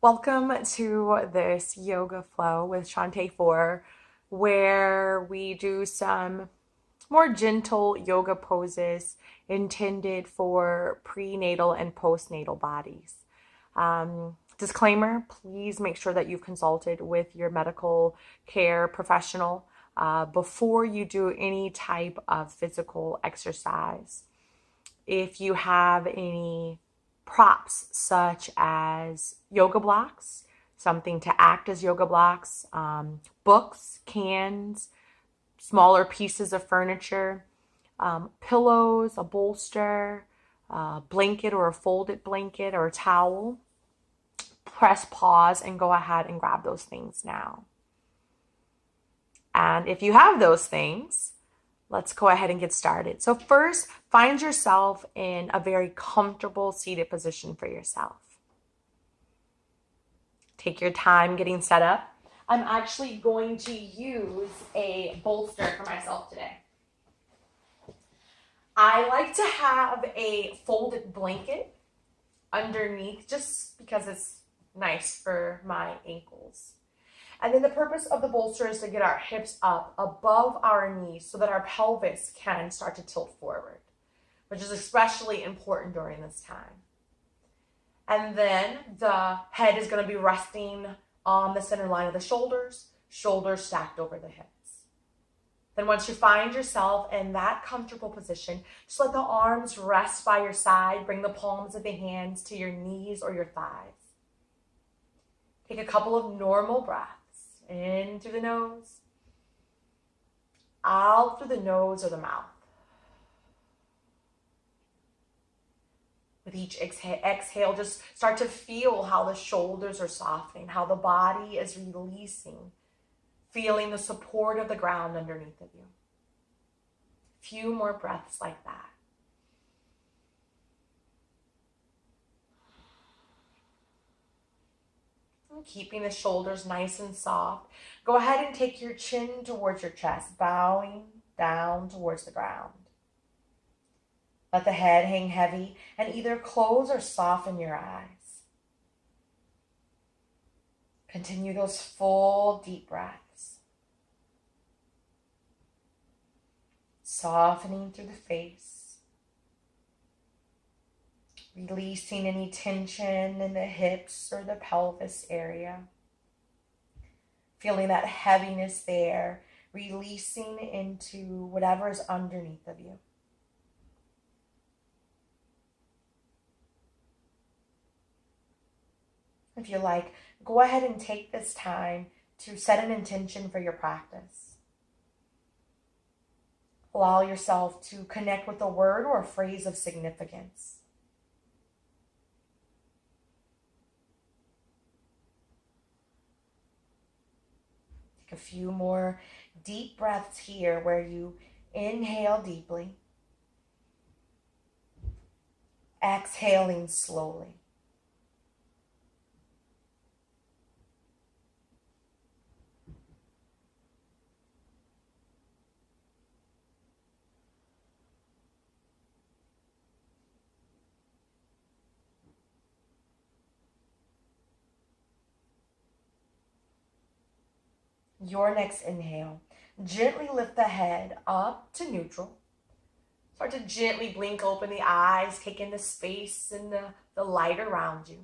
Welcome to this yoga flow with Shantae 4, where we do some more gentle yoga poses intended for prenatal and postnatal bodies. Disclaimer, please make sure that you've consulted with your medical care professional before you do any type of physical exercise. If you have any props such as yoga blocks, something to act as yoga blocks, books, cans, smaller pieces of furniture, pillows, a bolster, a blanket or a folded blanket or a towel. Press pause and go ahead and grab those things now. And if you have those things, let's go ahead and get started. So first, find yourself in a very comfortable seated position for yourself. Take your time getting set up. I'm actually going to use a bolster for myself today. I like to have a folded blanket underneath just because it's nice for my ankles. And then the purpose of the bolster is to get our hips up above our knees so that our pelvis can start to tilt forward, which is especially important during this time. And then the head is going to be resting on the center line of the shoulders stacked over the hips. Then once you find yourself in that comfortable position, just let the arms rest by your side. Bring the palms of the hands to your knees or your thighs. Take a couple of normal breaths. In through the nose, out through the nose or the mouth. With each exhale, just start to feel how the shoulders are softening, how the body is releasing, feeling the support of the ground underneath of you. A few more breaths like that. Keeping the shoulders nice and soft. Go ahead and take your chin towards your chest, bowing down towards the ground. Let the head hang heavy and either close or soften your eyes. Continue those full deep breaths. Softening through the face. Releasing any tension in the hips or the pelvis area. Feeling that heaviness there, releasing into whatever is underneath of you. If you like, go ahead and take this time to set an intention for your practice. Allow yourself to connect with a word or a phrase of significance. A few more deep breaths here where you inhale deeply, exhaling slowly. Your next inhale, gently lift the head up to neutral. Start to gently blink open the eyes, take in the space and the light around you.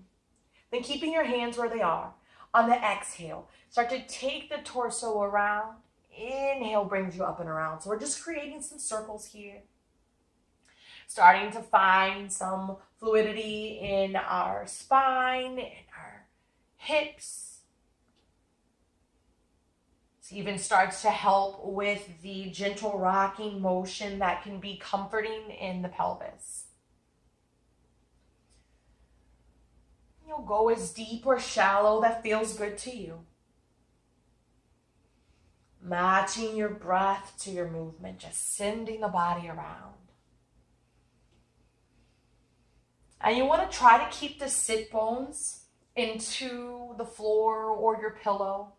Then keeping your hands where they are. On the exhale, start to take the torso around. Inhale brings you up and around. So we're just creating some circles here. Starting to find some fluidity in our spine, in our hips. Even starts to help with the gentle rocking motion that can be comforting in the pelvis. You'll go as deep or shallow that feels good to you. Matching your breath to your movement, just sending the body around. And you want to try to keep the sit bones into the floor or your pillow.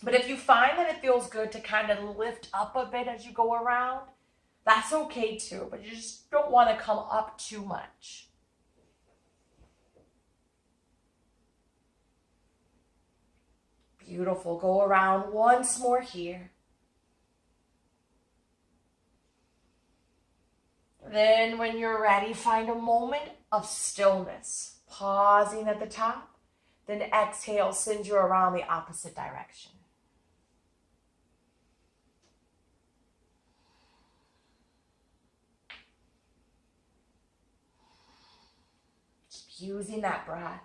But if you find that it feels good to kind of lift up a bit as you go around, that's okay too, but you just don't want to come up too much. Beautiful. Go around once more here. Then when you're ready, find a moment of stillness. Pausing at the top. Then exhale, send you around the opposite direction. Just using that breath.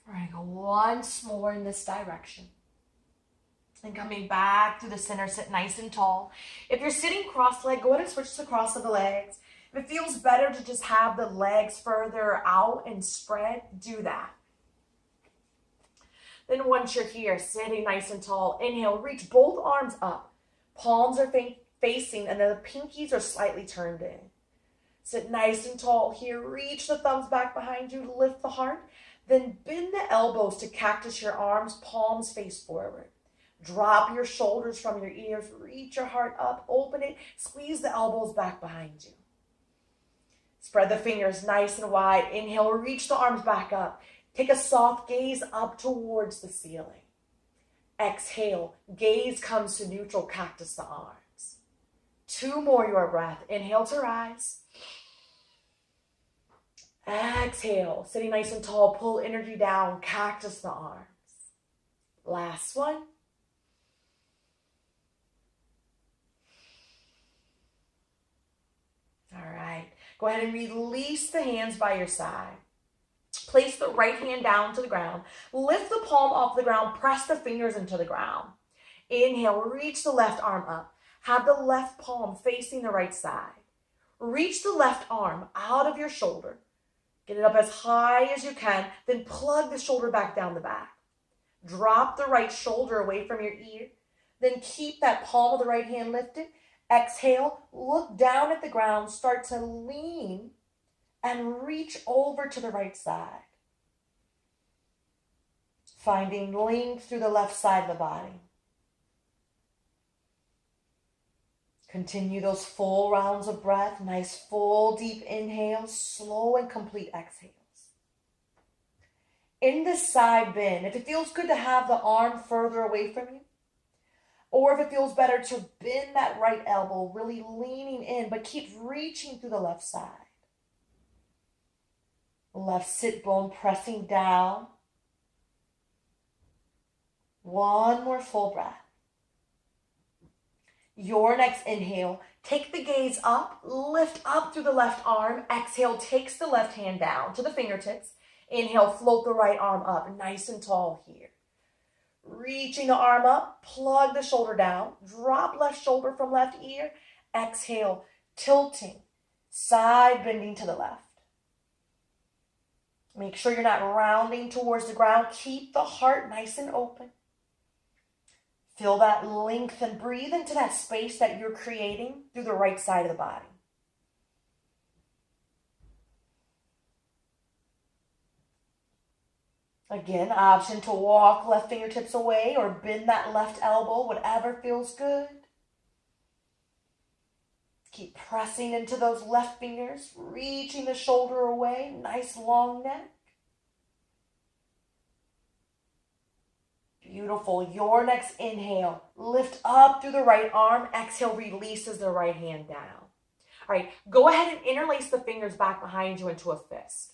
We're going to go once more in this direction. And coming back to the center, sit nice and tall. If you're sitting cross-legged, go ahead and switch to the cross of the legs. If it feels better to just have the legs further out and spread, do that. Then once you're here, sitting nice and tall, inhale, reach both arms up. Palms are facing and then the pinkies are slightly turned in. Sit nice and tall here. Reach the thumbs back behind you to lift the heart. Then bend the elbows to cactus your arms, palms face forward. Drop your shoulders from your ears. Reach your heart up. Open it. Squeeze the elbows back behind you. Spread the fingers nice and wide. Inhale. Reach the arms back up. Take a soft gaze up towards the ceiling. Exhale. Gaze comes to neutral. Cactus the arms. 2 more your breath. Inhale to rise. Exhale. Sitting nice and tall. Pull energy down. Cactus the arms. Last one. All right, go ahead and release the hands by your side. Place the right hand down to the ground. Lift the palm off the ground. Press the fingers into the ground. Inhale, reach the left arm up. Have the left palm facing the right side. Reach the left arm out of your shoulder. Get it up as high as you can. Then plug the shoulder back down the back. Drop the right shoulder away from your ear. Then keep that palm of the right hand lifted. Exhale, look down at the ground, start to lean and reach over to the right side. Finding length through the left side of the body. Continue those full rounds of breath, nice full deep inhales, slow and complete exhales. In this side bend, if it feels good to have the arm further away from you, or if it feels better to bend that right elbow, really leaning in, but keep reaching through the left side. Left sit bone pressing down. One more full breath. Your next inhale, take the gaze up, lift up through the left arm. Exhale, takes the left hand down to the fingertips. Inhale, float the right arm up, nice and tall here. Reaching the arm up, plug the shoulder down, drop left shoulder from left ear. Exhale, tilting, side bending to the left. Make sure you're not rounding towards the ground. Keep the heart nice and open. Feel that length and breathe into that space that you're creating through the right side of the body. Again, option to walk left fingertips away or bend that left elbow, whatever feels good. Keep pressing into those left fingers, reaching the shoulder away, nice long neck. Beautiful. Your next inhale, lift up through the right arm. Exhale, releases the right hand down. All right, go ahead and interlace the fingers back behind you into a fist.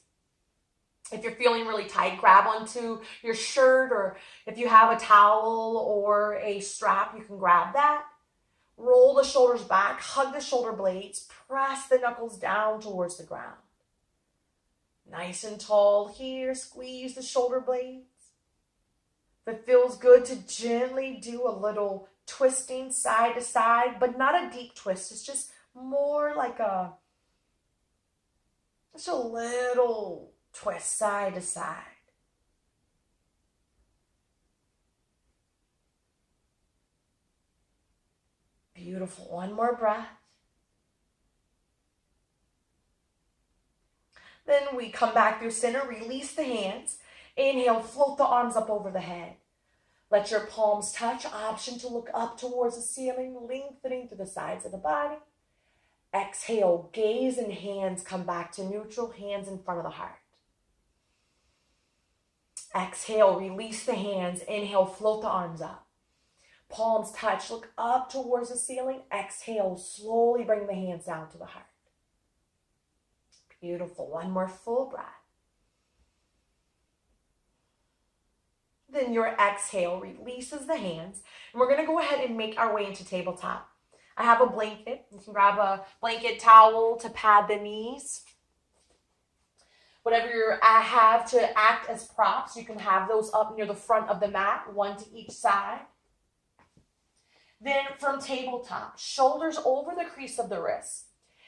If you're feeling really tight, grab onto your shirt, or if you have a towel or a strap, you can grab that. Roll the shoulders back, hug the shoulder blades, press the knuckles down towards the ground. Nice and tall here, squeeze the shoulder blades. If it feels good to gently do a little twisting side to side, but not a deep twist. It's just more like just a little twist side to side. Beautiful. One more breath. Then we come back through center, release the hands. Inhale, float the arms up over the head. Let your palms touch. Option to look up towards the ceiling, lengthening through the sides of the body. Exhale, gaze and hands come back to neutral, hands in front of the heart. Exhale, release the hands. Inhale, float the arms up. Palms touch, look up towards the ceiling. Exhale, slowly bring the hands down to the heart. Beautiful. One more full breath. Then your exhale releases the hands. And we're going to go ahead and make our way into tabletop. I have a blanket. You can grab a blanket towel to pad the knees. Whatever you have to act as props, you can have those up near the front of the mat, one to each side. Then from tabletop, shoulders over the crease of the wrists.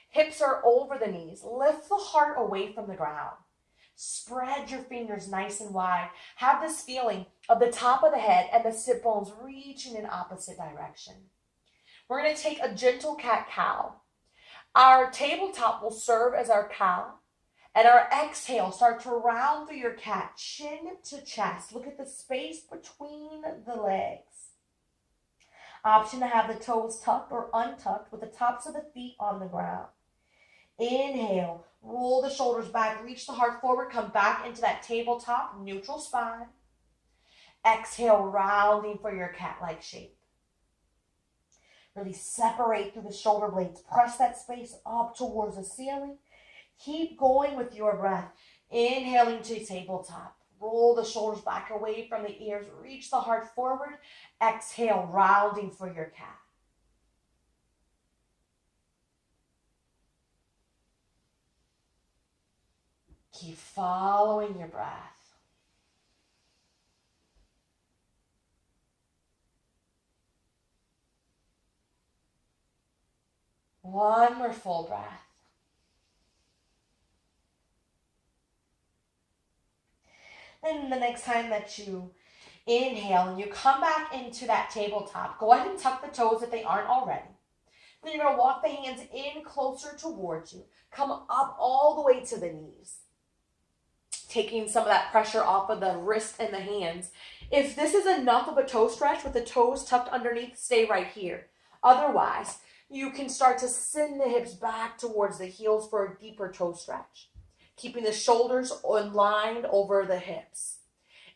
Hips are over the knees. Lift the heart away from the ground. Spread your fingers nice and wide. Have this feeling of the top of the head and the sit bones reaching in opposite direction. We're going to take a gentle cat-cow. Our tabletop will serve as our cow. And our exhale, start to round through your cat, chin to chest. Look at the space between the legs. Option to have the toes tucked or untucked with the tops of the feet on the ground. Inhale, roll the shoulders back, reach the heart forward, come back into that tabletop, neutral spine. Exhale, rounding for your cat-like shape. Really separate through the shoulder blades. Press that space up towards the ceiling. Keep going with your breath. Inhaling to tabletop. Roll the shoulders back away from the ears. Reach the heart forward. Exhale, rounding for your cat. Keep following your breath. One more full breath. Then the next time that you inhale and you come back into that tabletop, go ahead and tuck the toes if they aren't already. Then you're going to walk the hands in closer towards you. Come up all the way to the knees. Taking some of that pressure off of the wrist and the hands. If this is enough of a toe stretch with the toes tucked underneath, stay right here. Otherwise, you can start to send the hips back towards the heels for a deeper toe stretch. Keeping the shoulders aligned over the hips.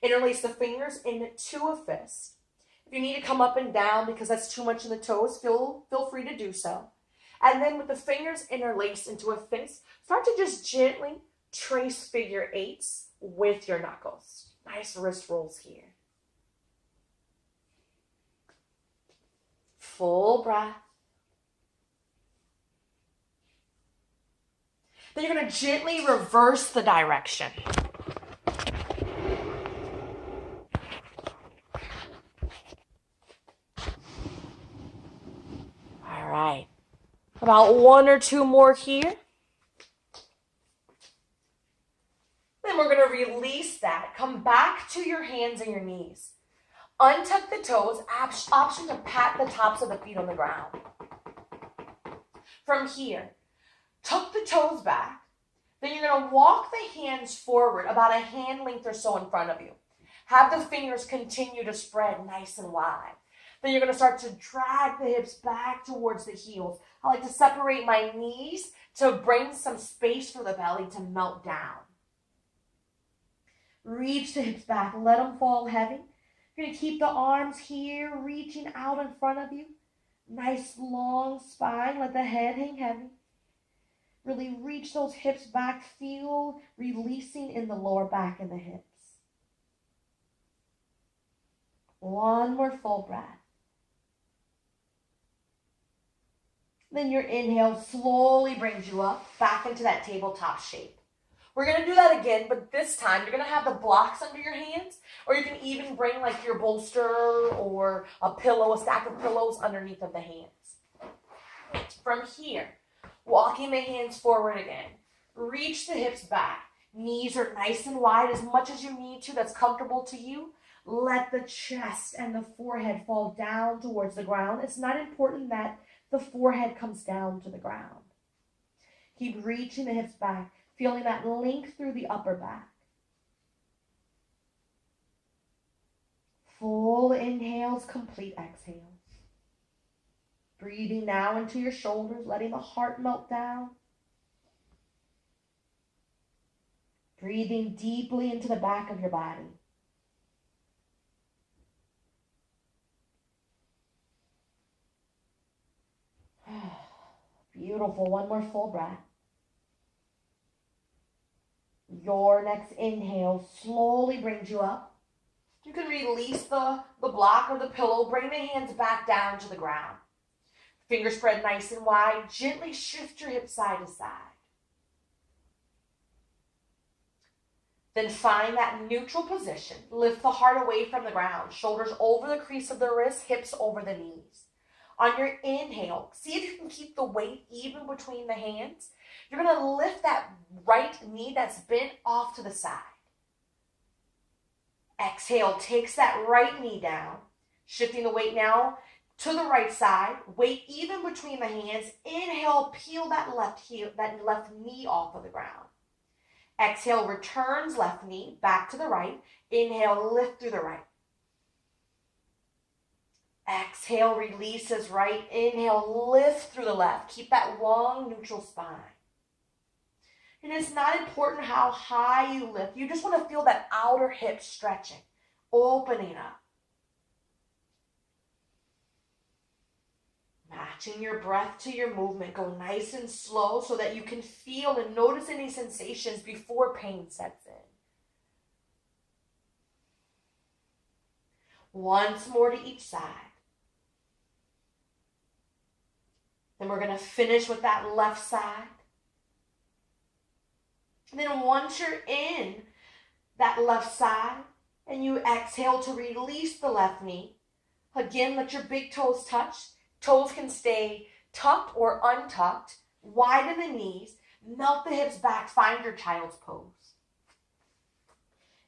Interlace the fingers into a fist. If you need to come up and down because that's too much in the toes, feel free to do so. And then with the fingers interlaced into a fist, start to just gently trace figure eights with your knuckles. Nice wrist rolls here. Full breath. Then you're going to gently reverse the direction. All right. About one or two more here. Then we're going to release that. Come back to your hands and your knees. Untuck the toes. Option to pat the tops of the feet on the ground. From here, tuck the toes back. Then you're going to walk the hands forward about a hand length or so in front of you. Have the fingers continue to spread nice and wide. Then you're going to start to drag the hips back towards the heels. I like to separate my knees to bring some space for the belly to melt down. Reach the hips back. Let them fall heavy. You're going to keep the arms here, reaching out in front of you. Nice long spine. Let the head hang heavy. Really reach those hips back. Feel releasing in the lower back and the hips. One more full breath. Then your inhale slowly brings you up, back into that tabletop shape. We're going to do that again, but this time you're going to have the blocks under your hands, or you can even bring like your bolster or a pillow, a stack of pillows underneath of the hands. From here, walking the hands forward again. Reach the hips back. Knees are nice and wide as much as you need to. That's comfortable to you. Let the chest and the forehead fall down towards the ground. It's not important that the forehead comes down to the ground. Keep reaching the hips back, feeling that length through the upper back. Full inhales, complete exhales. Breathing now into your shoulders, letting the heart melt down. Breathing deeply into the back of your body. Beautiful. One more full breath. Your next inhale slowly brings you up. You can release the block or the pillow. Bring the hands back down to the ground. Fingers spread nice and wide. Gently shift your hips side to side. Then find that neutral position. Lift the heart away from the ground. Shoulders over the crease of the wrist, hips over the knees. On your inhale, see if you can keep the weight even between the hands. You're going to lift that right knee that's bent off to the side. Exhale, takes that right knee down. Shifting the weight now to the right side. Weight even between the hands. Inhale, peel that left knee off of the ground. Exhale, returns left knee back to the right. Inhale, lift through the right. Exhale, releases right. Inhale, lift through the left. Keep that long neutral spine. And it's not important how high you lift. You just want to feel that outer hip stretching, opening up. Matching your breath to your movement. Go nice and slow so that you can feel and notice any sensations before pain sets in. Once more to each side. Then we're going to finish with that left side. And then once you're in that left side and you exhale to release the left knee, again, let your big toes touch. Toes can stay tucked or untucked. Widen the knees. Melt the hips back. Find your child's pose.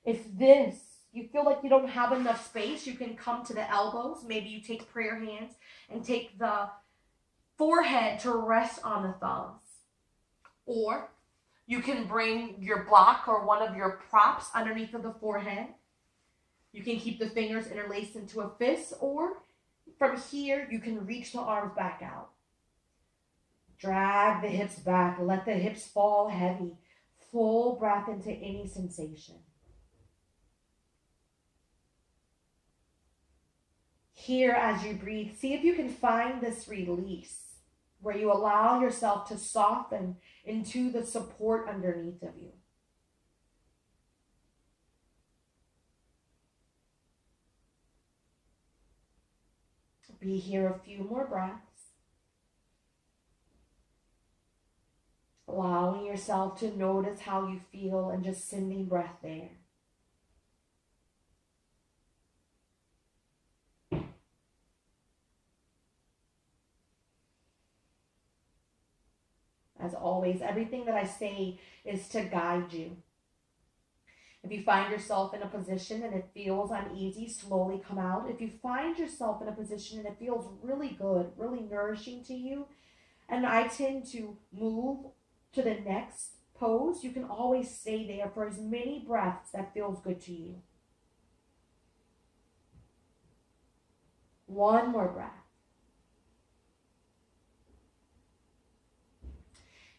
If you feel like you don't have enough space, you can come to the elbows. Maybe you take prayer hands and take the forehead to rest on the thumbs. Or you can bring your block or one of your props underneath of the forehead. You can keep the fingers interlaced into a fist, or from here, you can reach the arms back out. Drag the hips back. Let the hips fall heavy. Full breath into any sensation. Here, as you breathe, see if you can find this release where you allow yourself to soften into the support underneath of you. Be here a few more breaths. Allowing yourself to notice how you feel and just sending breath there. As always, everything that I say is to guide you. If you find yourself in a position and it feels uneasy, slowly come out. If you find yourself in a position and it feels really good, really nourishing to you, and I tend to move to the next pose, you can always stay there for as many breaths that feels good to you. One more breath.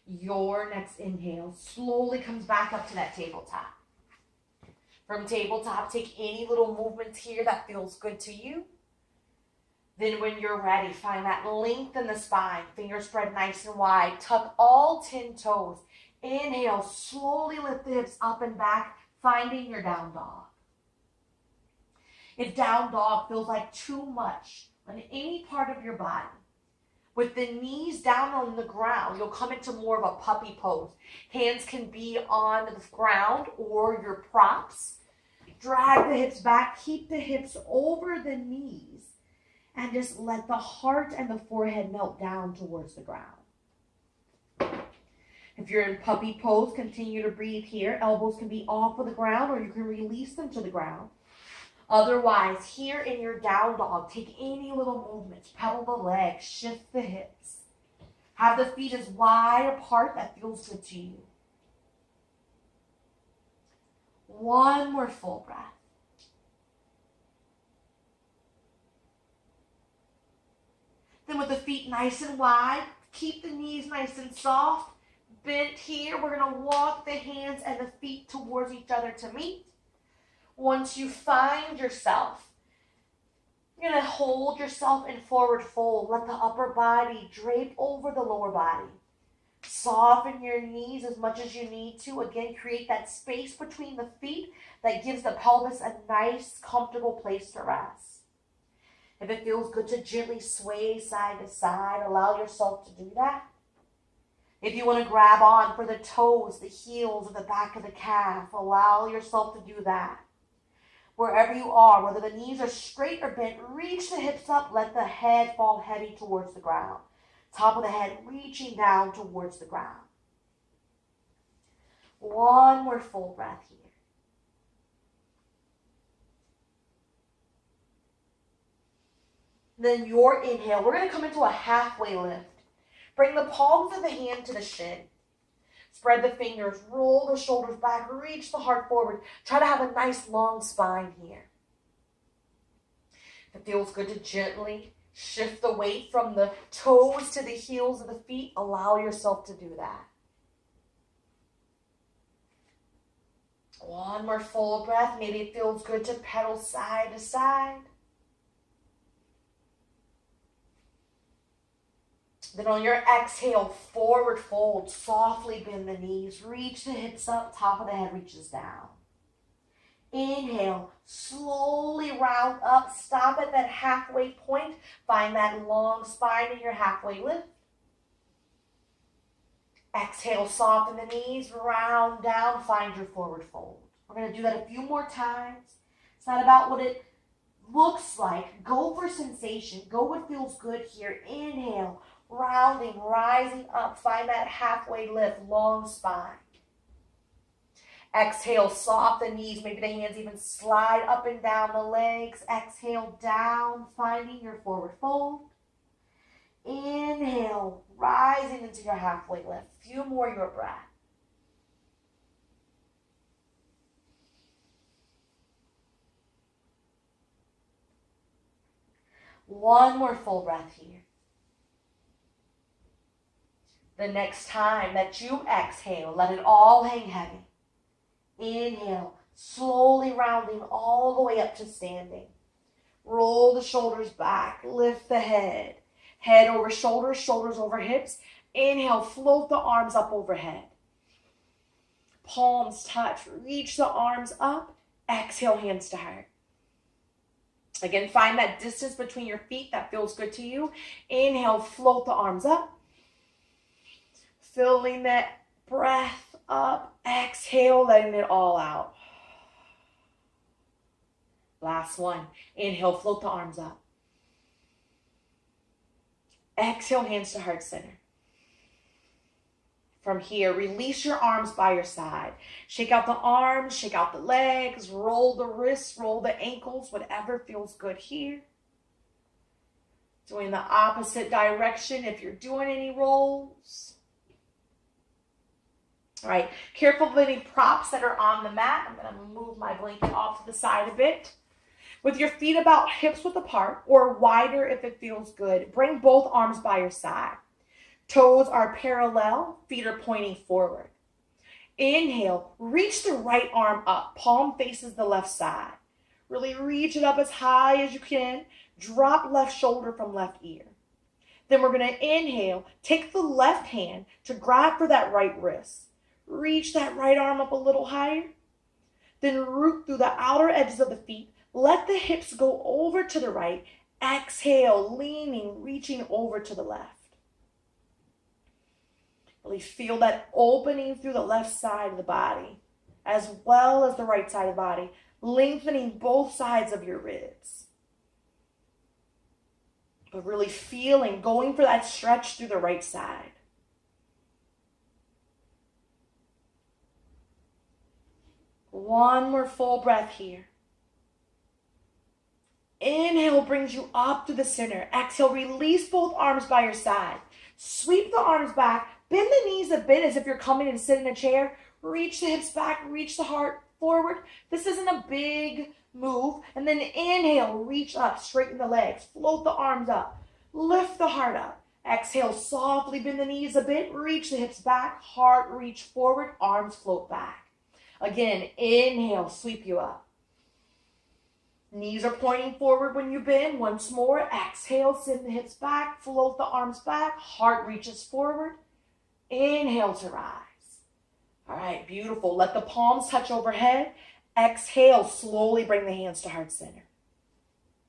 Your next inhale slowly comes back up to that tabletop. From tabletop, take any little movements here that feels good to you. Then when you're ready, find that length in the spine. Fingers spread nice and wide. Tuck all 10 toes. Inhale, slowly lift the hips up and back, finding your down dog. If down dog feels like too much on any part of your body, with the knees down on the ground, you'll come into more of a puppy pose. Hands can be on the ground or your props. Drag the hips back. Keep the hips over the knees. And just let the heart and the forehead melt down towards the ground. If you're in puppy pose, continue to breathe here. Elbows can be off of the ground or you can release them to the ground. Otherwise, here in your down dog, take any little movements. Pedal the legs, shift the hips. Have the feet as wide apart that feels good to you. One more full breath. Then with the feet nice and wide, keep the knees nice and soft. Bent here, we're going to walk the hands and the feet towards each other to meet. Once you find yourself, you're going to hold yourself in forward fold. Let the upper body drape over the lower body. Soften your knees as much as you need to. Again, create that space between the feet that gives the pelvis a nice, comfortable place to rest. If it feels good to gently sway side to side, allow yourself to do that. If you want to grab on for the toes, the heels, or the back of the calf, allow yourself to do that. Wherever you are, whether the knees are straight or bent, reach the hips up, let the head fall heavy towards the ground. Top of the head reaching down towards the ground. One more full breath here. Then your inhale, we're going to come into a halfway lift. Bring the palms of the hand to the shin. Spread the fingers, roll the shoulders back, reach the heart forward. Try to have a nice long spine here. If it feels good to gently shift the weight from the toes to the heels of the feet, allow yourself to do that. One more full breath. Maybe it feels good to pedal side to side. Then on your exhale, forward fold, softly bend the knees, reach the hips up, top of the head reaches down. Inhale, slowly round up, stop at that halfway point, find that long spine in your halfway lift. Exhale, soften the knees, round down, find your forward fold. We're going to do that a few more times. It's not about what it looks like. Go for sensation. Go what feels good here. Inhale. Rounding, rising up, find that halfway lift, long spine. Exhale, soft the knees, maybe the hands even slide up and down the legs. Exhale, down, finding your forward fold. Inhale, rising into your halfway lift. Few more your breath. One more full breath here. The next time that you exhale, let it all hang heavy. Inhale, slowly rounding all the way up to standing. Roll the shoulders back, lift the head. Head over shoulders, shoulders over hips. Inhale, float the arms up overhead. Palms touch, reach the arms up. Exhale, hands to heart. Again, find that distance between your feet that feels good to you. Inhale, float the arms up. Filling that breath up. Exhale, letting it all out. Last one. Inhale, float the arms up. Exhale, hands to heart center. From here, release your arms by your side. Shake out the arms, shake out the legs, roll the wrists, roll the ankles, whatever feels good here. Doing the opposite direction if you're doing any rolls. All right, careful of any props that are on the mat. I'm going to move my blanket off to the side a bit. With your feet about hips width apart or wider if it feels good, bring both arms by your side. Toes are parallel, feet are pointing forward. Inhale, reach the right arm up, palm faces the left side. Really reach it up as high as you can. Drop left shoulder from left ear. Then we're going to inhale, take the left hand to grab for that right wrist. Reach that right arm up a little higher. Then root through the outer edges of the feet. Let the hips go over to the right. Exhale, leaning, reaching over to the left. Really feel that opening through the left side of the body, as well as the right side of the body, lengthening both sides of your ribs. But really feeling, going for that stretch through the right side. One more full breath here. Inhale brings you up to the center. Exhale, release both arms by your side. Sweep the arms back. Bend the knees a bit as if you're coming to sit in a chair. Reach the hips back. Reach the heart forward. This isn't a big move. And then inhale, reach up, straighten the legs. Float the arms up. Lift the heart up. Exhale, softly bend the knees a bit. Reach the hips back. Heart reach forward. Arms float back. Again, inhale, sweep you up. Knees are pointing forward when you bend. Once more. Exhale, send the hips back. Float the arms back. Heart reaches forward. Inhale to rise. All right, beautiful. Let the palms touch overhead. Exhale, slowly bring the hands to heart center.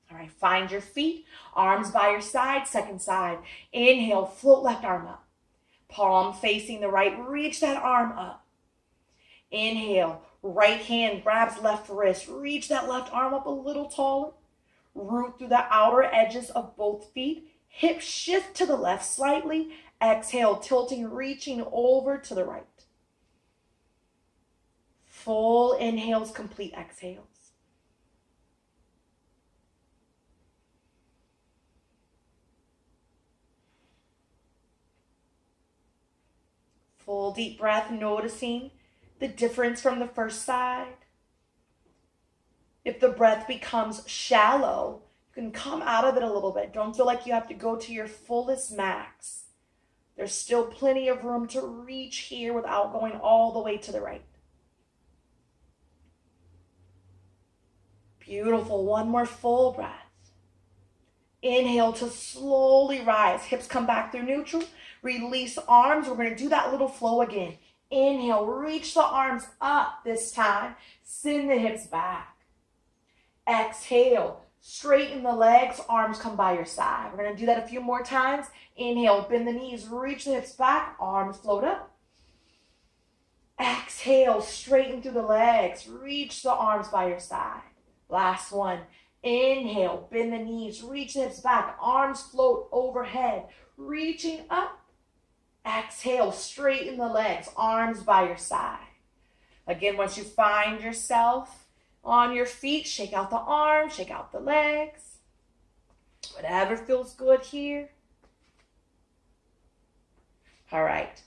All right, find your feet, arms by your side, second side. Inhale, float left arm up. Palm facing the right, reach that arm up. Inhale, right hand grabs left wrist, reach that left arm up a little taller. Root through the outer edges of both feet. Hips shift to the left slightly. Exhale, tilting, reaching over to the right. Full inhales, complete exhales. Full deep breath, noticing the difference from the first side. If the breath becomes shallow, you can come out of it a little bit. Don't feel like you have to go to your fullest max. There's still plenty of room to reach here without going all the way to the right. Beautiful. One more full breath. Inhale to slowly rise. Hips come back through neutral. Release arms. We're going to do that little flow again. Inhale, reach the arms up this time. Send the hips back. Exhale, straighten the legs. Arms come by your side. We're going to do that a few more times. Inhale, bend the knees. Reach the hips back. Arms float up. Exhale, straighten through the legs. Reach the arms by your side. Last one. Inhale, bend the knees, reach the hips back, arms float overhead, reaching up. Exhale, straighten the legs, arms by your side. Again, once you find yourself on your feet, shake out the arms, shake out the legs. Whatever feels good here. All right.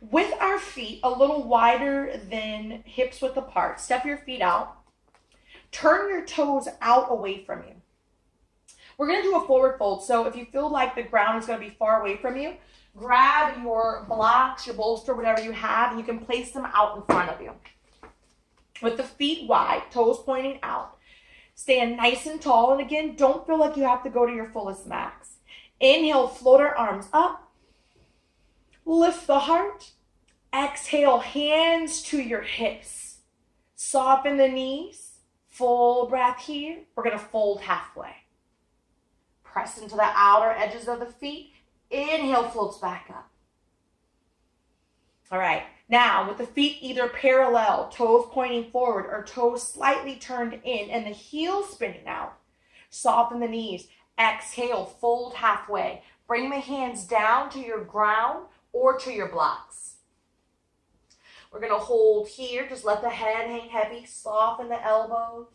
With our feet a little wider than hips width apart, step your feet out. Turn your toes out away from you. We're going to do a forward fold. So if you feel like the ground is going to be far away from you, grab your blocks, your bolster, whatever you have, and you can place them out in front of you. With the feet wide, toes pointing out. Stand nice and tall. And again, don't feel like you have to go to your fullest max. Inhale, float our arms up. Lift the heart. Exhale, hands to your hips. Soften the knees. Full breath here. We're going to fold halfway. Press into the outer edges of the feet. Inhale, floats back up. All right. Now, with the feet either parallel, toes pointing forward, or toes slightly turned in, and the heels spinning out, soften the knees. Exhale, fold halfway. Bring the hands down to your ground or to your blocks. We're going to hold here. Just let the head hang heavy. Soften the elbows.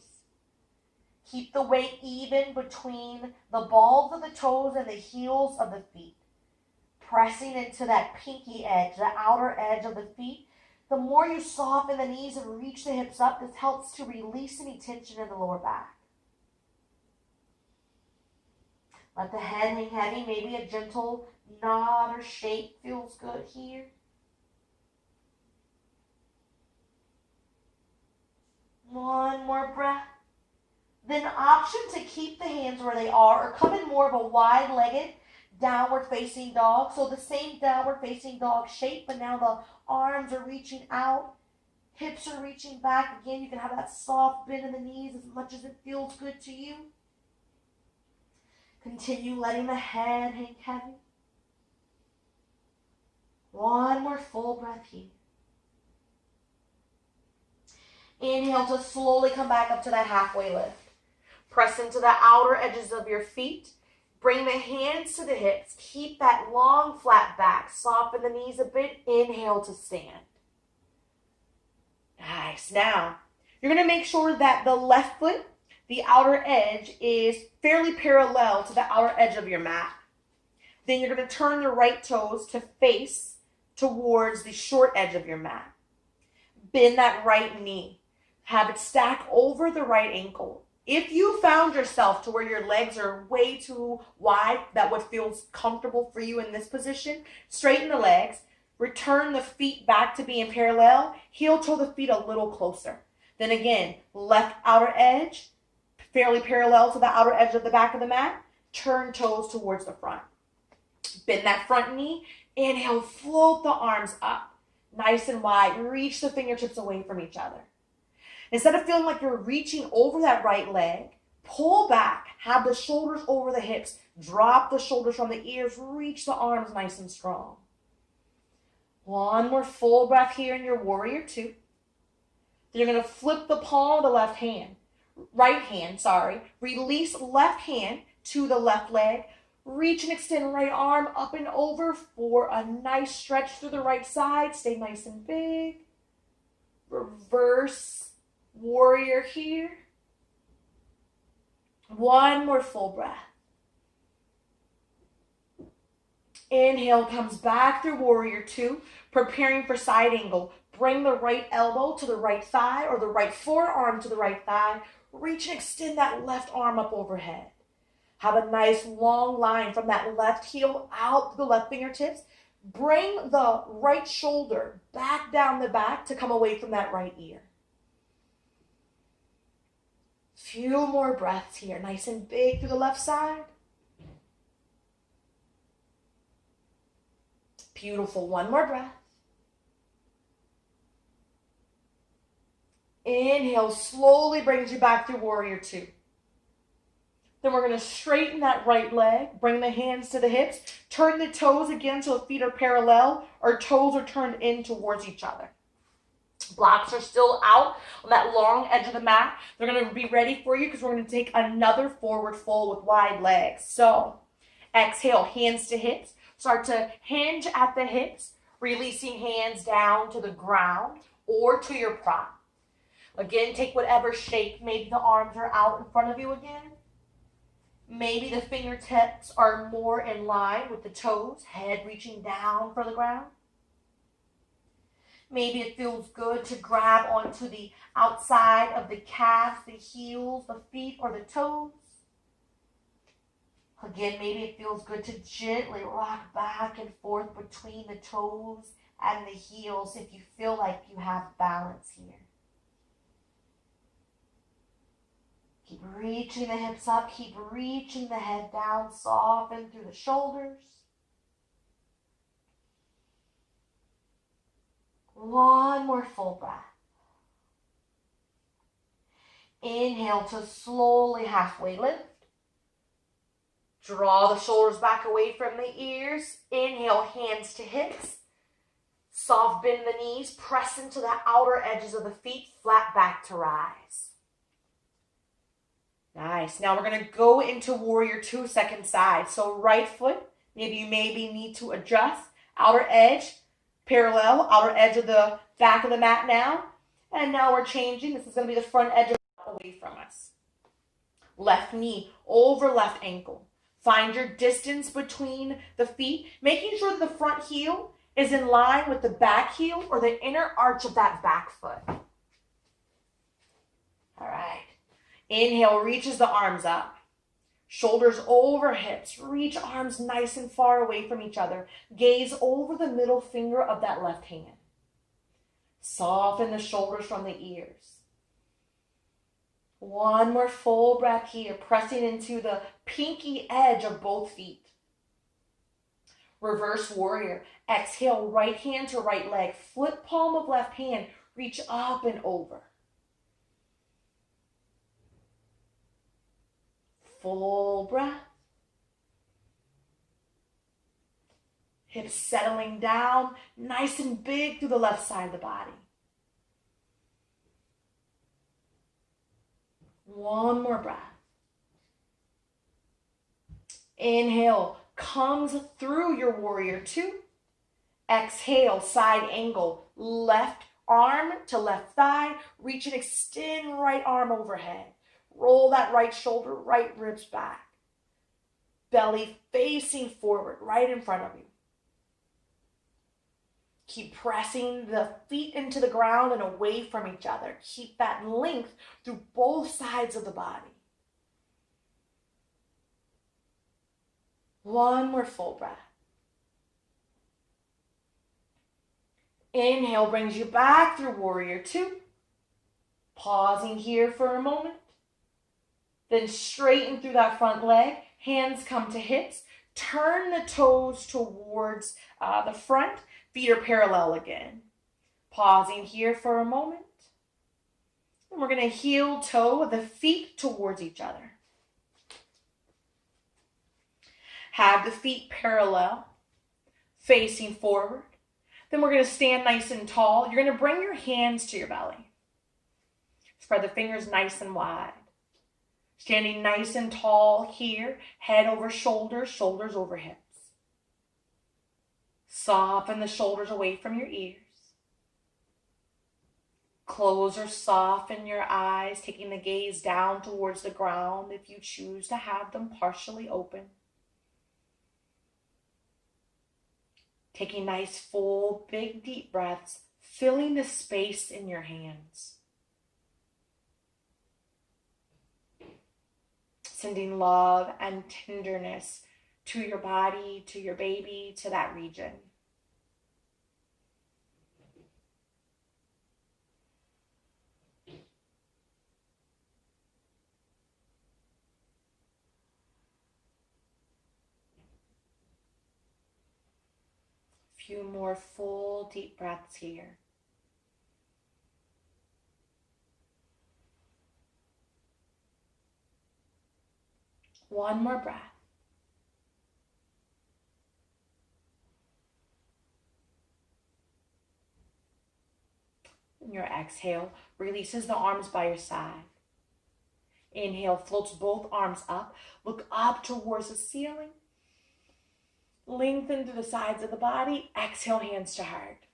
Keep the weight even between the balls of the toes and the heels of the feet. Pressing into that pinky edge, the outer edge of the feet. The more you soften the knees and reach the hips up, this helps to release any tension in the lower back. Let the head hang heavy. Maybe a gentle nod or shake feels good here. One more breath. Then option to keep the hands where they are or come in more of a wide-legged downward facing dog. So the same downward facing dog shape, but now the arms are reaching out. Hips are reaching back. Again, you can have that soft bend in the knees as much as it feels good to you. Continue letting the head hang heavy. One more full breath here. Inhale to slowly come back up to that halfway lift. Press into the outer edges of your feet. Bring the hands to the hips. Keep that long, flat back. Soften the knees a bit. Inhale to stand. Nice. Now, you're going to make sure that the left foot, the outer edge, is fairly parallel to the outer edge of your mat. Then you're going to turn the right toes to face towards the short edge of your mat. Bend that right knee. Have it stack over the right ankle. If you found yourself to where your legs are way too wide, that what feels comfortable for you in this position, straighten the legs, return the feet back to being parallel, heel toe the feet a little closer. Then again, left outer edge, fairly parallel to the outer edge of the back of the mat, turn toes towards the front. Bend that front knee, inhale, float the arms up, nice and wide, reach the fingertips away from each other. Instead of feeling like you're reaching over that right leg, pull back, have the shoulders over the hips, drop the shoulders from the ears, reach the arms nice and strong. One more full breath here in your warrior two. Then you're going to flip the palm of the right hand, release left hand to the left leg, reach and extend right arm up and over for a nice stretch through the right side. Stay nice and big. Reverse warrior here. One more full breath. Inhale comes back through warrior two, preparing for side angle. Bring the right elbow to the right thigh or the right forearm to the right thigh. Reach and extend that left arm up overhead. Have a nice long line from that left heel out to the left fingertips. Bring the right shoulder back down the back to come away from that right ear. Few more breaths here, nice and big through the left side. Beautiful, one more breath. Inhale, slowly brings you back through warrior two. Then we're going to straighten that right leg, bring the hands to the hips, turn the toes again so the feet are parallel, or toes are turned in towards each other. Blocks are still out on that long edge of the mat. They're going to be ready for you because we're going to take another forward fold with wide legs. So exhale, hands to hips. Start to hinge at the hips, releasing hands down to the ground or to your prop. Again, take whatever shape. Maybe the arms are out in front of you again. Maybe the fingertips are more in line with the toes, head reaching down for the ground. Maybe it feels good to grab onto the outside of the calves, the heels, the feet, or the toes. Again, maybe it feels good to gently rock back and forth between the toes and the heels if you feel like you have balance here. Keep reaching the hips up, keep reaching the head down, soften through the shoulders. One more full breath. Inhale to slowly halfway lift. Draw the shoulders back away from the ears. Inhale, hands to hips. Soft bend the knees, press into the outer edges of the feet, flat back to rise. Nice. Now we're going to go into warrior two, second side. So right foot, maybe you need to adjust. Outer edge, parallel, outer edge of the back of the mat now. And now we're changing. This is going to be the front edge of the mat away from us. Left knee over left ankle. Find your distance between the feet, making sure that the front heel is in line with the back heel or the inner arch of that back foot. All right. Inhale, reaches the arms up. Shoulders over hips. Reach arms nice and far away from each other. Gaze over the middle finger of that left hand. Soften the shoulders from the ears. One more full breath here, pressing into the pinky edge of both feet. Reverse warrior. Exhale, right hand to right leg. Flip palm of left hand. Reach up and over. Full breath. Hips settling down, nice and big through the left side of the body. One more breath. Inhale, comes through your warrior two. Exhale, side angle, left arm to left thigh. Reach and extend right arm overhead. Roll that right shoulder, right ribs back. Belly facing forward, right in front of you. Keep pressing the feet into the ground and away from each other. Keep that length through both sides of the body. One more full breath. Inhale brings you back through warrior two. Pausing here for a moment. Then straighten through that front leg. Hands come to hips. Turn the toes towards the front. Feet are parallel again. Pausing here for a moment. And we're going to heel toe the feet towards each other. Have the feet parallel, facing forward. Then we're going to stand nice and tall. You're going to bring your hands to your belly. Spread the fingers nice and wide. Standing nice and tall here, head over shoulders, shoulders over hips. Soften the shoulders away from your ears. Close or soften your eyes, taking the gaze down towards the ground if you choose to have them partially open. Taking nice, full, big, deep breaths, filling the space in your hands. Sending love and tenderness to your body, to your baby, to that region. Few more full, deep breaths here. One more breath. And your exhale releases the arms by your side. Inhale floats both arms up. Look up towards the ceiling. Lengthen through the sides of the body. Exhale, hands to heart.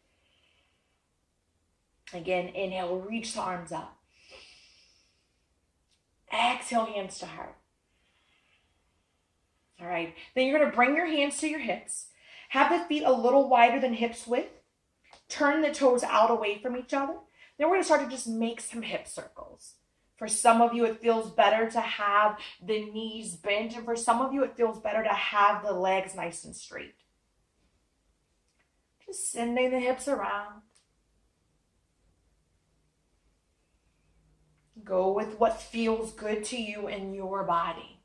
Again, inhale, reach the arms up. Exhale, hands to heart. All right, then you're going to bring your hands to your hips. Have the feet a little wider than hips width. Turn the toes out away from each other. Then we're going to start to just make some hip circles. For some of you, it feels better to have the knees bent. And for some of you, it feels better to have the legs nice and straight. Just sending the hips around. Go with what feels good to you in your body.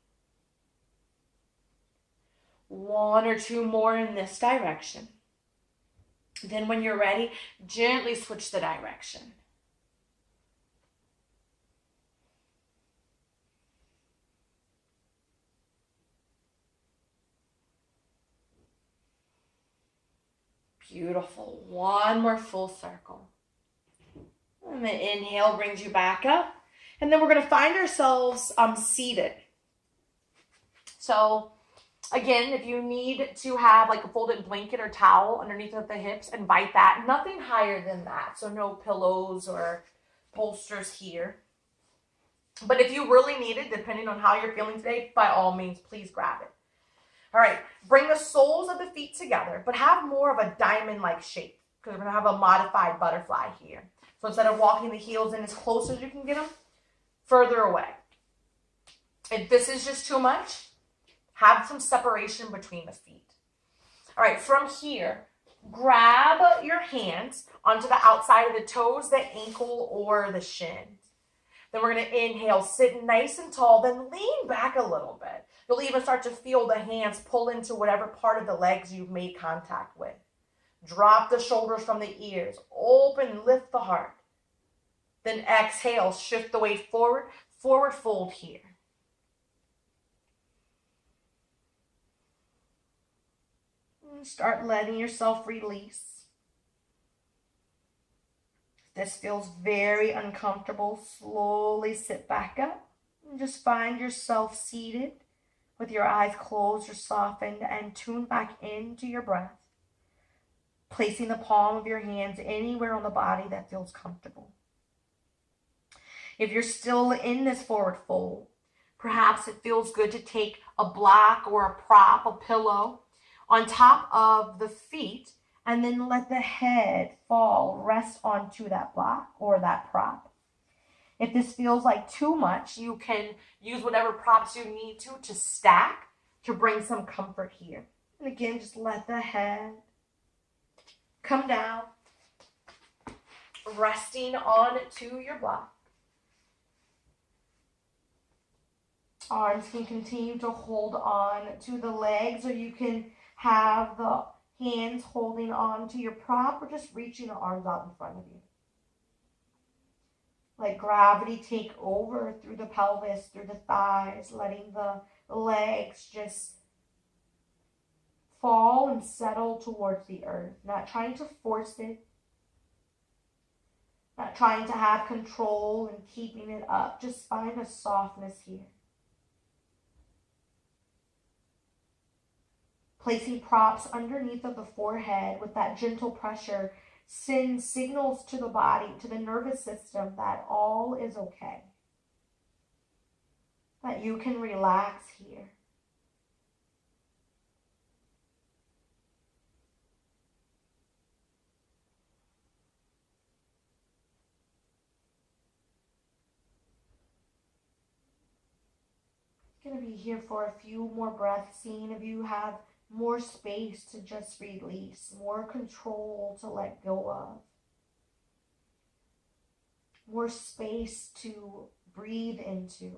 One or two more in this direction. Then when you're ready, gently switch the direction. Beautiful. One more full circle. And the inhale brings you back up. And then we're going to find ourselves seated. So again, if you need to have like a folded blanket or towel underneath of the hips, invite that. Nothing higher than that. So no pillows or bolsters here. But if you really need it, depending on how you're feeling today, by all means, please grab it. All right, bring the soles of the feet together, but have more of a diamond-like shape because we're going to have a modified butterfly here. So instead of walking the heels in as close as you can get them, further away. If this is just too much, have some separation between the feet. All right, from here, grab your hands onto the outside of the toes, the ankle, or the shin. Then we're going to inhale, sit nice and tall, then lean back a little bit. You'll even start to feel the hands pull into whatever part of the legs you've made contact with. Drop the shoulders from the ears. Open, lift the heart. Then exhale, shift the weight forward. Forward fold here. And start letting yourself release. This feels very uncomfortable. Slowly sit back up and just find yourself seated with your eyes closed or softened and tune back into your breath, placing the palm of your hands anywhere on the body that feels comfortable. If you're still in this forward fold, perhaps it feels good to take a block or a prop, a pillow, on top of the feet And then let the head fall, rest onto that block or that prop. If this feels like too much, you can use whatever props you need to stack to bring some comfort here. And again, just let the head come down, resting onto your block. Arms can continue to hold on to the legs, or you can have the hands holding on to your prop, or just reaching the arms out in front of you. Let gravity take over through the pelvis, through the thighs, letting the legs just fall and settle towards the earth. Not trying to force it, not trying to have control and keeping it up. Just find a softness here. Placing props underneath of the forehead with that gentle pressure sends signals to the body, to the nervous system, that all is okay. That you can relax here. Going to be here for a few more breaths, seeing if you have more space to just release, more control to let go of, more space to breathe into.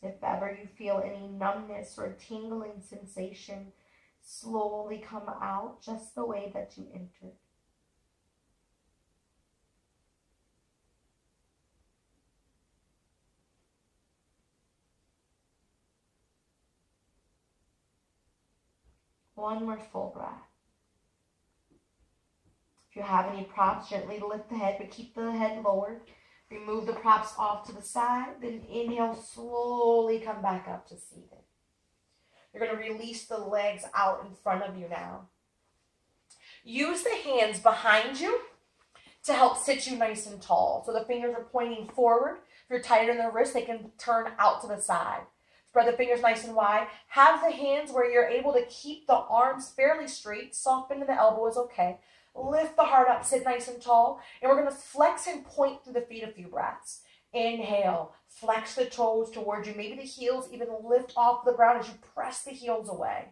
If ever you feel any numbness or tingling sensation, slowly come out just the way that you entered. One more full breath. If you have any props, gently lift the head, but keep the head lowered. Remove the props off to the side, then inhale, slowly come back up to seated. You're going to release the legs out in front of you now. Use the hands behind you to help sit you nice and tall. So the fingers are pointing forward. If you're tighter in the wrist, they can turn out to the side. Spread the fingers nice and wide. Have the hands where you're able to keep the arms fairly straight. Soften to the elbow is okay. Lift the heart up, sit nice and tall. And we're going to flex and point through the feet a few breaths. Inhale, flex the toes towards you. Maybe the heels even lift off the ground as you press the heels away.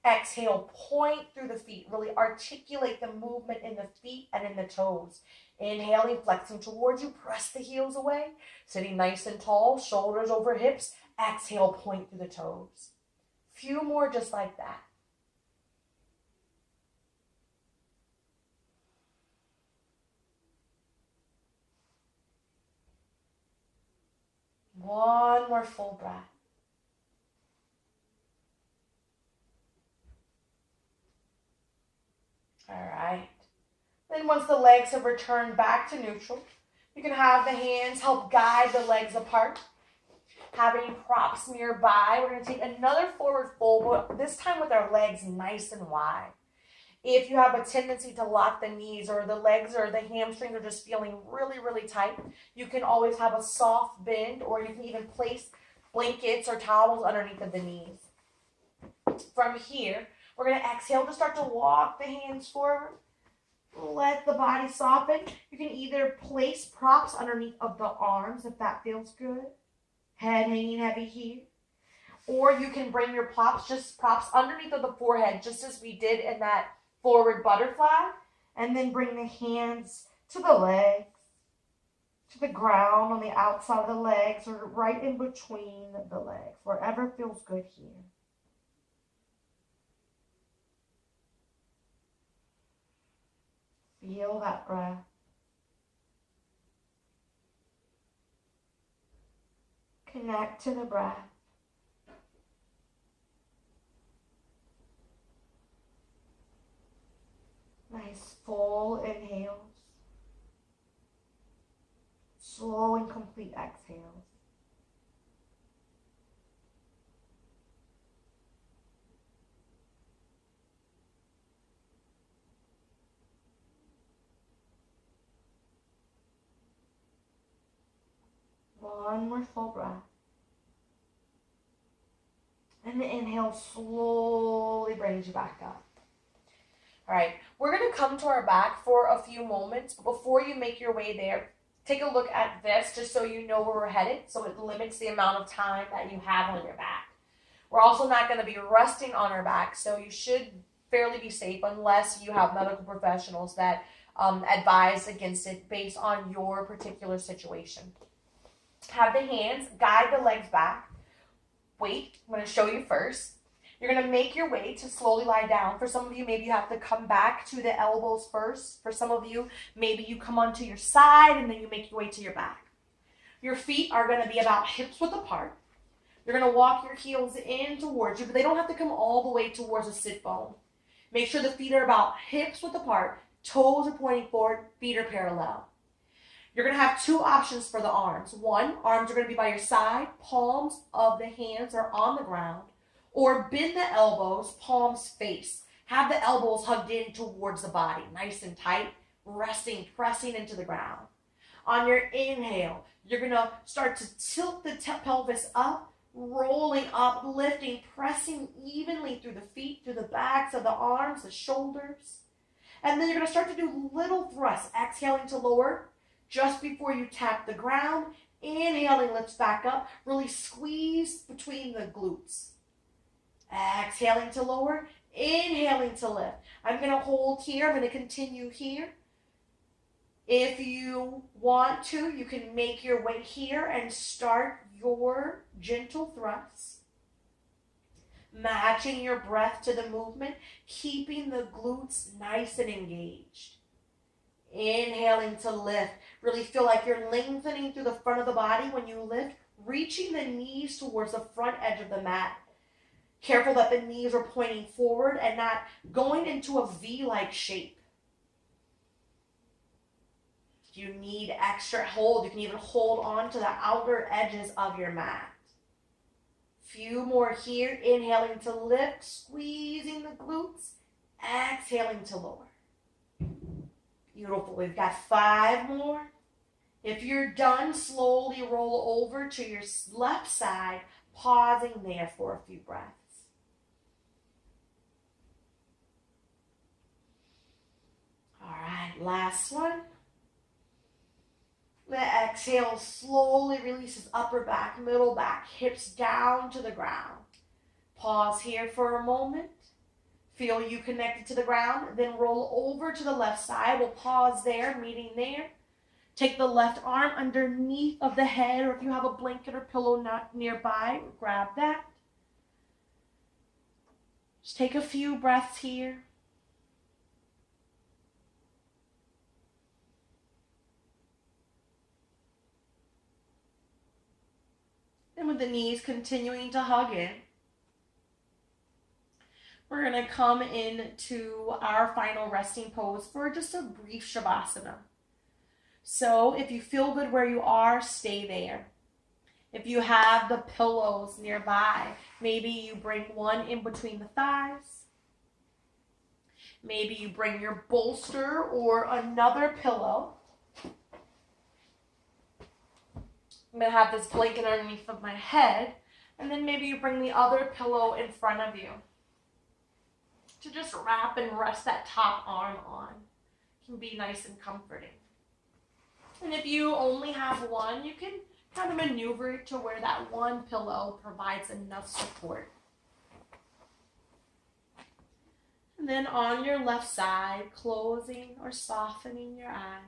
Exhale, point through the feet. Really articulate the movement in the feet and in the toes. Inhaling, flexing towards you. Press the heels away. Sitting nice and tall, shoulders over hips. Exhale, point through the toes. Few more just like that. One more full breath. All right. Then once the legs have returned back to neutral, you can have the hands help guide the legs apart. Have any props nearby. We're going to take another forward fold, but this time with our legs nice and wide. If you have a tendency to lock the knees, or the legs or the hamstrings are just feeling really, really tight, you can always have a soft bend, or you can even place blankets or towels underneath of the knees. From here, we're going to exhale to start to walk the hands forward. Let the body soften. You can either place props underneath of the arms if that feels good. Head hanging heavy here. Or you can bring your props underneath of the forehead, just as we did in that forward butterfly. And then bring the hands to the legs, to the ground on the outside of the legs, or right in between the legs, wherever feels good here. Feel that breath. Connect to the breath. Nice full inhales. Slow and complete exhales. One more full breath. And the inhale slowly brings you back up. All right, we're going to come to our back for a few moments. But before you make your way there, take a look at this just so you know where we're headed, so it limits the amount of time that you have on your back. We're also not going to be resting on our back, so you should fairly be safe unless you have medical professionals that advise against it based on your particular situation. Have the hands guide the legs back. Wait, I'm going to show you first. You're going to make your way to slowly lie down. For some of you, maybe you have to come back to the elbows first. For some of you, maybe you come onto your side and then you make your way to your back. Your feet are going to be about hips width apart. You're going to walk your heels in towards you, but they don't have to come all the way towards the sit bone. Make sure the feet are about hips width apart, toes are pointing forward, feet are parallel. You're going to have two options for the arms. One, arms are going to be by your side, palms of the hands are on the ground. Or bend the elbows, palms face. Have the elbows hugged in towards the body, nice and tight, resting, pressing into the ground. On your inhale, you're going to start to tilt the pelvis up, rolling up, lifting, pressing evenly through the feet, through the backs of the arms, the shoulders. And then you're going to start to do little thrusts, exhaling to lower just before you tap the ground. Inhaling lifts back up, really squeeze between the glutes. Exhaling to lower, inhaling to lift. I'm going to hold here. I'm going to continue here. If you want to, you can make your way here and start your gentle thrusts. Matching your breath to the movement, keeping the glutes nice and engaged. Inhaling to lift. Really feel like you're lengthening through the front of the body when you lift, reaching the knees towards the front edge of the mat. Careful that the knees are pointing forward and not going into a V-like shape. If you need extra hold, you can even hold on to the outer edges of your mat. Few more here. Inhaling to lift, squeezing the glutes. Exhaling to lower. Beautiful. We've got 5 more. If you're done, slowly roll over to your left side, pausing there for a few breaths. All right, last one. The exhale slowly releases upper back, middle back, hips down to the ground. Pause here for a moment. Feel you connected to the ground, then roll over to the left side. We'll pause there, meeting there. Take the left arm underneath of the head, or if you have a blanket or pillow not nearby, grab that. Just take a few breaths here. And with the knees continuing to hug in, we're going to come into our final resting pose for just a brief Shavasana. So if you feel good where you are, stay there. If you have the pillows nearby, maybe you bring one in between the thighs. Maybe you bring your bolster or another pillow. I'm going to have this blanket underneath of my head, and then maybe you bring the other pillow in front of you to just wrap and rest that top arm on. It can be nice and comforting. And if you only have one, you can kind of maneuver it to where that one pillow provides enough support. And then on your left side, closing or softening your eyes.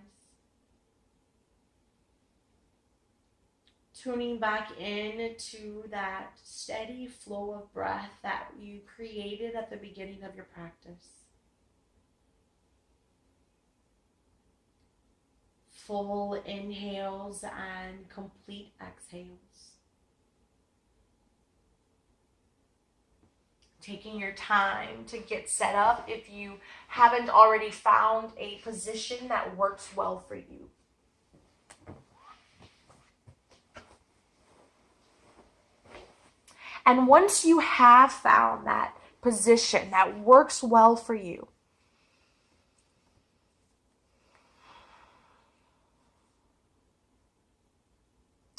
Tuning back into that steady flow of breath that you created at the beginning of your practice. Full inhales and complete exhales. Taking your time to get set up if you haven't already found a position that works well for you. And once you have found that position that works well for you,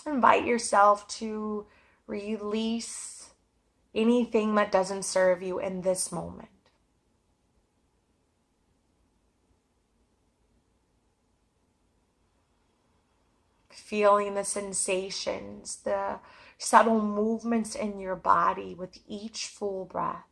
invite yourself to release anything that doesn't serve you in this moment. Feeling the sensations, the subtle movements in your body with each full breath.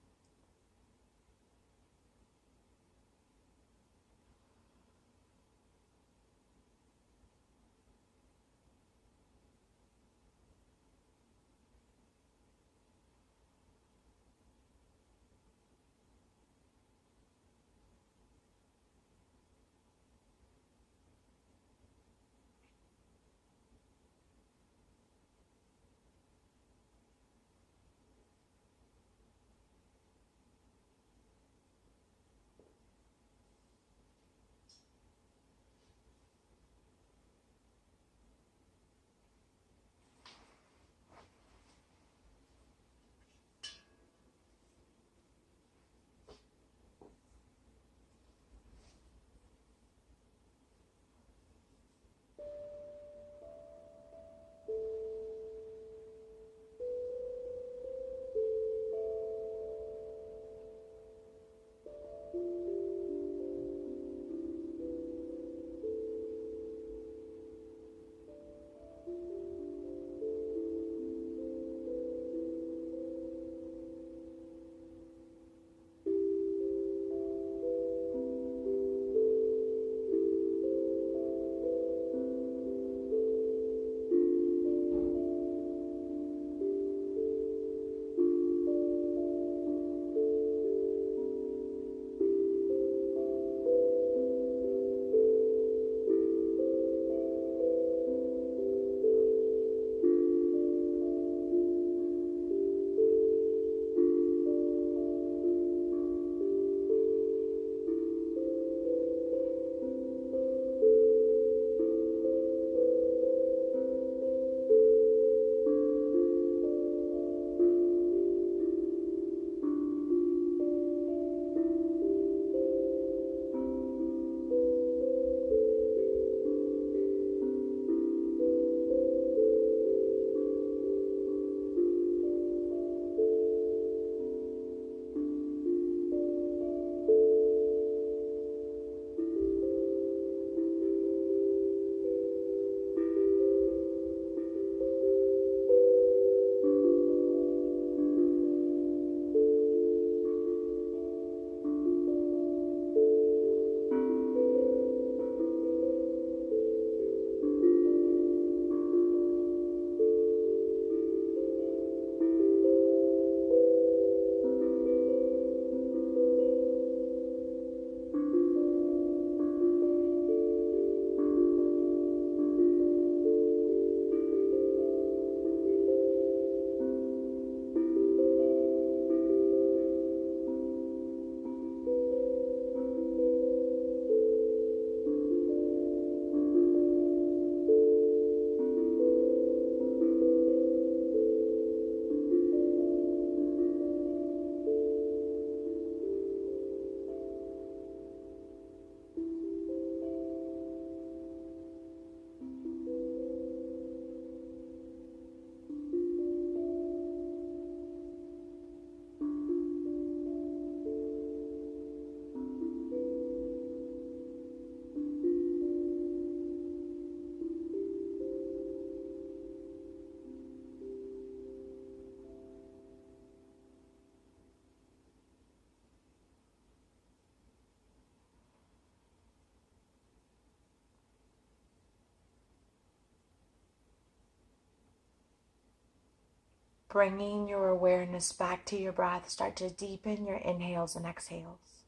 Bringing your awareness back to your breath, start to deepen your inhales and exhales.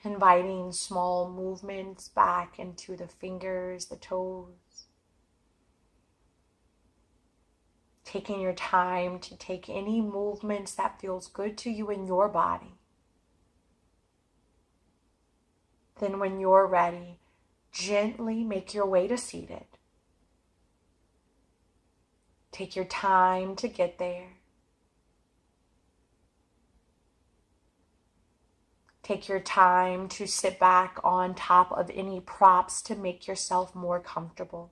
Inviting small movements back into the fingers, the toes. Taking your time to take any movements that feels good to you in your body. Then when you're ready, gently make your way to seated. Take your time to get there. Take your time to sit back on top of any props to make yourself more comfortable.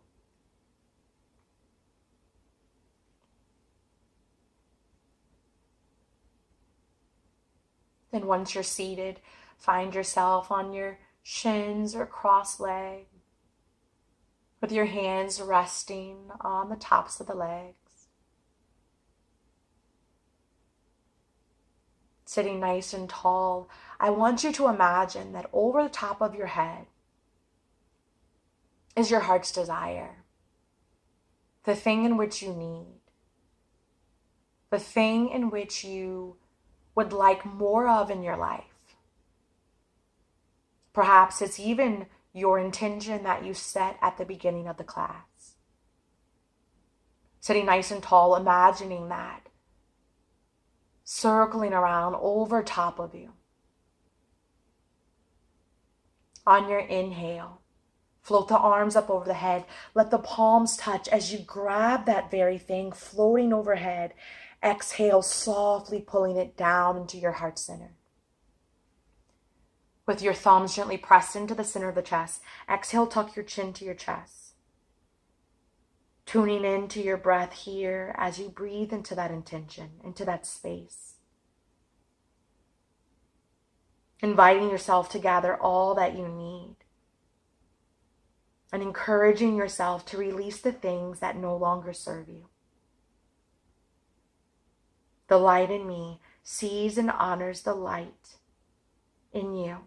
Then once you're seated, find yourself on your shins or cross-legged, with your hands resting on the tops of the legs. Sitting nice and tall, I want you to imagine that over the top of your head is your heart's desire, the thing in which you need, the thing in which you would like more of in your life. Perhaps it's even your intention that you set at the beginning of the class. Sitting nice and tall, imagining that circling around over top of you. On your inhale, float the arms up over the head. Let the palms touch as you grab that very thing floating overhead. Exhale, softly pulling it down into your heart center. With your thumbs gently pressed into the center of the chest, exhale, tuck your chin to your chest. Tuning into your breath here as you breathe into that intention, into that space. Inviting yourself to gather all that you need. And encouraging yourself to release the things that no longer serve you. The light in me sees and honors the light in you.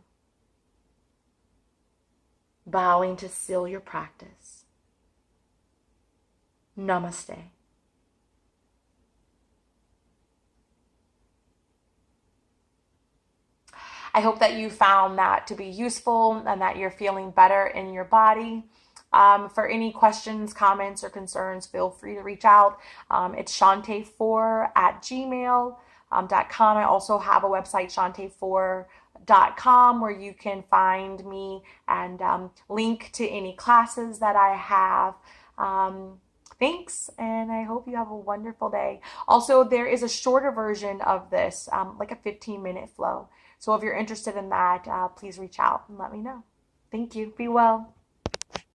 Bowing to seal your practice. Namaste. I hope that you found that to be useful and that you're feeling better in your body. For any questions, comments, or concerns, feel free to reach out. It's shante4@gmail.com. I also have a website, shante4.com, where you can find me and link to any classes that I have. Thanks, and I hope you have a wonderful day. Also, there is a shorter version of this, like a 15-minute flow. So if you're interested in that, please reach out and let me know. Thank you. Be well.